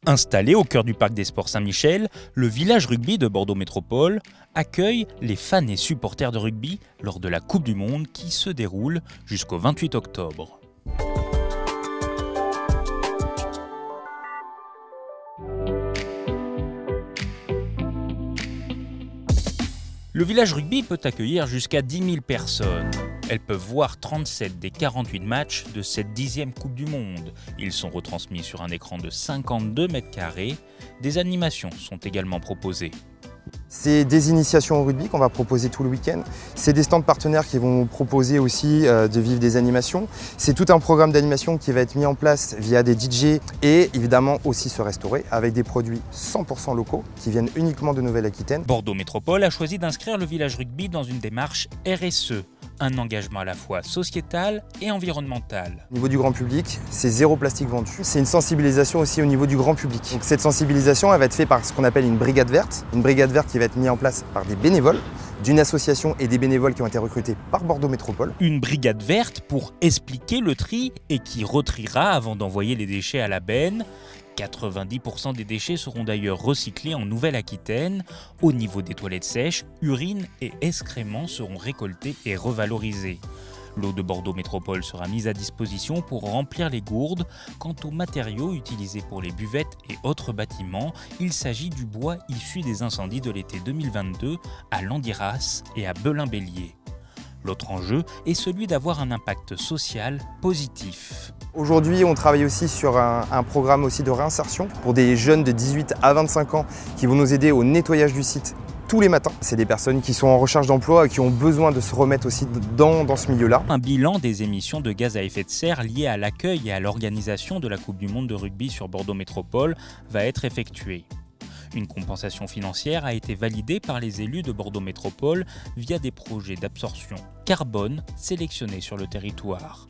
Installé au cœur du parc des Sports Saint-Michel, le village rugby de Bordeaux Métropole accueille les fans et supporters de rugby lors de la Coupe du Monde qui se déroule jusqu'au 28 octobre. Le village rugby peut accueillir jusqu'à 10 000 personnes. Elles peuvent voir 37 des 48 matchs de cette 10e Coupe du Monde. Ils sont retransmis sur un écran de 52 mètres carrés. Des animations sont également proposées. C'est des initiations au rugby qu'on va proposer tout le week-end. C'est des stands partenaires qui vont proposer aussi de vivre des animations. C'est tout un programme d'animation qui va être mis en place via des DJ et évidemment aussi se restaurer avec des produits 100% locaux qui viennent uniquement de Nouvelle-Aquitaine. Bordeaux Métropole a choisi d'inscrire le village rugby dans une démarche RSE, un engagement à la fois sociétal et environnemental. Au niveau du grand public, c'est zéro plastique vendu. C'est une sensibilisation aussi au niveau du grand public. Donc cette sensibilisation, elle va être faite par ce qu'on appelle une brigade verte qui va être mise en place par des bénévoles d'une association et des bénévoles qui ont été recrutés par Bordeaux Métropole. Une brigade verte pour expliquer le tri et qui retriera avant d'envoyer les déchets à la benne. 90% des déchets seront d'ailleurs recyclés en Nouvelle-Aquitaine. Au niveau des toilettes sèches, urine et excréments seront récoltés et revalorisés. L'eau de Bordeaux Métropole sera mise à disposition pour remplir les gourdes. Quant aux matériaux utilisés pour les buvettes et autres bâtiments, il s'agit du bois issu des incendies de l'été 2022 à Landiras et à Belin-Bélier. L'autre enjeu est celui d'avoir un impact social positif. Aujourd'hui, on travaille aussi sur un programme aussi de réinsertion pour des jeunes de 18 à 25 ans qui vont nous aider au nettoyage du site tous les matins. C'est des personnes qui sont en recherche d'emploi et qui ont besoin de se remettre aussi dans ce milieu-là. Un bilan des émissions de gaz à effet de serre liées à l'accueil et à l'organisation de la Coupe du Monde de rugby sur Bordeaux Métropole va être effectué. Une compensation financière a été validée par les élus de Bordeaux Métropole via des projets d'absorption carbone sélectionnés sur le territoire.